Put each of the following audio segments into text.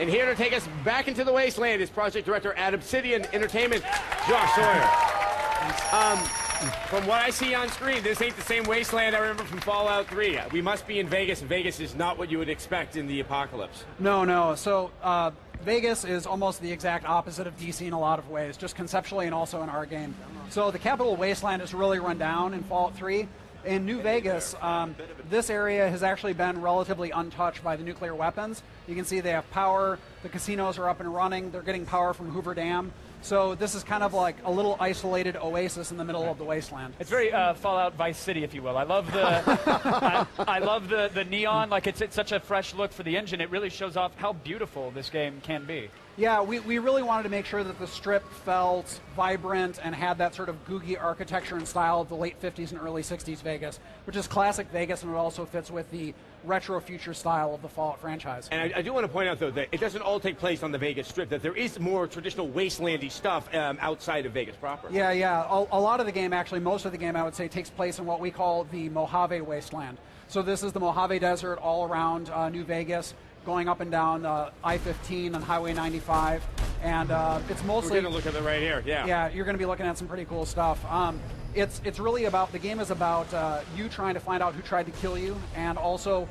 And here to take us back into the wasteland is Project Director at Obsidian Entertainment, Josh Sawyer. From what I see on screen, this ain't the same wasteland I remember from Fallout 3. We must be in Vegas, and Vegas is not what you would expect in the apocalypse. No. So Vegas is almost the exact opposite of DC in a lot of ways, just conceptually and also in our game. So the Capital Wasteland is really run down in Fallout 3. In New Vegas, this area has actually been relatively untouched by the nuclear weapons. You can see they have power, the casinos are up and running, they're getting power from Hoover Dam. So this is kind of like a little isolated oasis in the middle of the wasteland. It's very Fallout Vice City, if you will. I love the I love the neon. Like it's such a fresh look for the engine. It really shows off how beautiful this game can be. Yeah, we really wanted to make sure that the strip felt vibrant and had that sort of googie architecture and style of the late 50s and early 60s Vegas, which is classic Vegas, and it also fits with the retro future style of the Fallout franchise. And I do want to point out, though, that it doesn't all take place on the Vegas Strip, that there is more traditional wastelandy stuff outside of Vegas proper. Yeah. A lot of the game, actually, most of the game, I would say, takes place in what we call the Mojave Wasteland. So this is the Mojave Desert all around New Vegas, going up and down I-15 and Highway 95, and it's mostly... We're going to look at it right here, yeah. Yeah, you're going to be looking at some pretty cool stuff. It's really about, the game is about you trying to find out who tried to kill you, and also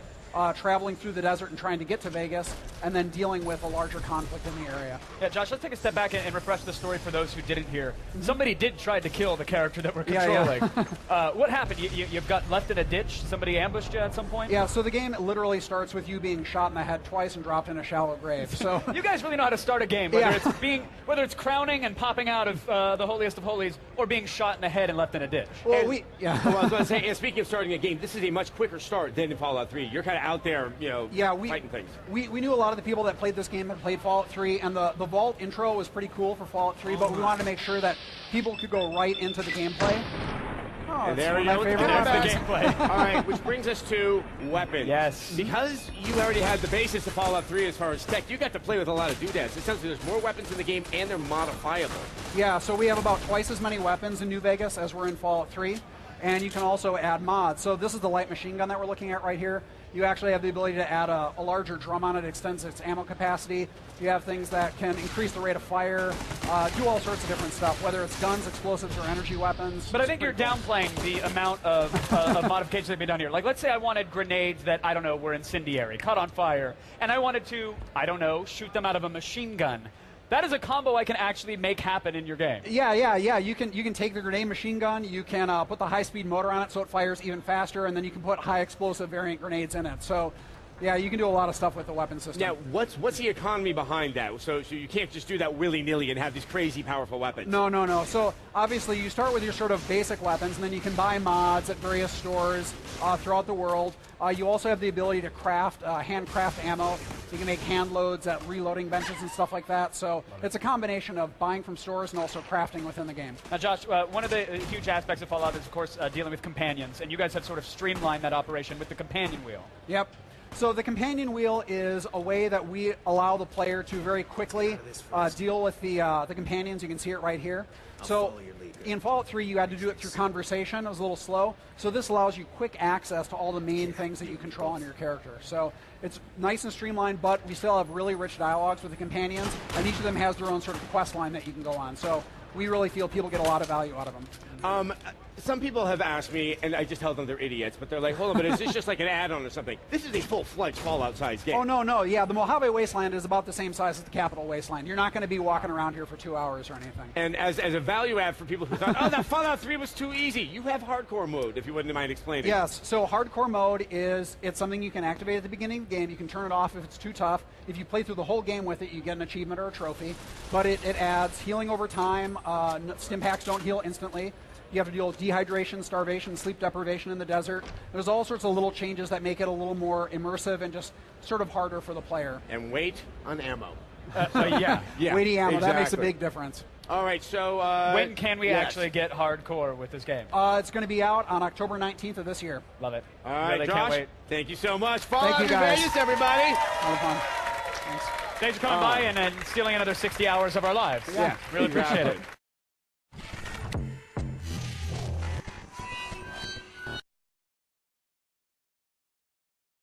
traveling through the desert and trying to get to Vegas, and then dealing with a larger conflict in the area. Yeah, Josh, let's take a step back and refresh the story for those who didn't hear. Somebody did try to kill the character that we're controlling. What happened? You got left in a ditch? Somebody ambushed you at some point? Yeah, so the game literally starts with you being shot in the head twice and dropped in a shallow grave. So you guys really know how to start a game, whether it's crowning and popping out of the holiest of holies, or being shot in the head and left in a ditch. Well, well, I was going to say, and speaking of starting a game, this is a much quicker start than in Fallout 3. You're kind of out there, fighting things. We knew a lot of the people that played this game had played Fallout 3, and the Vault intro was pretty cool for Fallout 3, but we wanted to make sure that people could go right into the gameplay. Oh, and there we go. There's the gameplay. All right, which brings us to weapons. Yes. Because you already had the basis of Fallout 3 as far as tech, you got to play with a lot of doodads. It sounds like there's more weapons in the game, and they're modifiable. Yeah, so we have about twice as many weapons in New Vegas as we're in Fallout 3, and you can also add mods. So this is the light machine gun that we're looking at right here. You actually have the ability to add a larger drum on it. It extends its ammo capacity. You have things that can increase the rate of fire, do all sorts of different stuff, whether it's guns, explosives, or energy weapons. But I think you're downplaying the amount of modifications that have been done here. Like, let's say I wanted grenades that, I don't know, were incendiary, caught on fire, and I wanted to, I don't know, shoot them out of a machine gun. That is a combo I can actually make happen in your game. Yeah. You can take the grenade machine gun, you can put the high-speed motor on it so it fires even faster, and then you can put high-explosive variant grenades in it. So, yeah, you can do a lot of stuff with the weapon system. Now, what's the economy behind that? So you can't just do that willy-nilly and have these crazy powerful weapons. No. So, obviously, you start with your sort of basic weapons, and then you can buy mods at various stores throughout the world. You also have the ability to craft, handcraft ammo. You can make hand loads at reloading benches and stuff like that. So it's a combination of buying from stores and also crafting within the game. Now, Josh, one of the huge aspects of Fallout is, of course, dealing with companions. And you guys have sort of streamlined that operation with the companion wheel. Yep. So the companion wheel is a way that we allow the player to very quickly deal with the companions. You can see it right here. So in Fallout 3, you had to do it through conversation. It was a little slow. So this allows you quick access to all the main things that you control on your character. So it's nice and streamlined, but we still have really rich dialogues with the companions, and each of them has their own sort of quest line that you can go on. So we really feel people get a lot of value out of them. Some people have asked me, and I just tell them they're idiots, but they're like, hold on, but is this just like an add-on or something? This is a full-fledged Fallout-sized game. Oh, no. Yeah, the Mojave Wasteland is about the same size as the Capital Wasteland. You're not going to be walking around here for 2 hours or anything. And as a value add for people who thought, oh, that Fallout 3 was too easy, you have hardcore mode, if you wouldn't mind explaining. Yes, so hardcore mode it's something you can activate at the beginning of the game. You can turn it off if it's too tough. If you play through the whole game with it, you get an achievement or a trophy. But it adds healing over time. Stim packs don't heal instantly. You have to deal with dehydration, starvation, sleep deprivation in the desert. There's all sorts of little changes that make it a little more immersive and just sort of harder for the player. And wait on ammo. Yeah. Weighty ammo, exactly. That makes a big difference. All right, so... when can we actually get hardcore with this game? It's going to be out on October 19th of this year. Love it. All right, really Josh, can't wait. Thank you so much. Fallout New guys. Vegas, everybody. A lot of fun. Thanks. Thanks for coming by and stealing another 60 hours of our lives. Yeah, really appreciate it.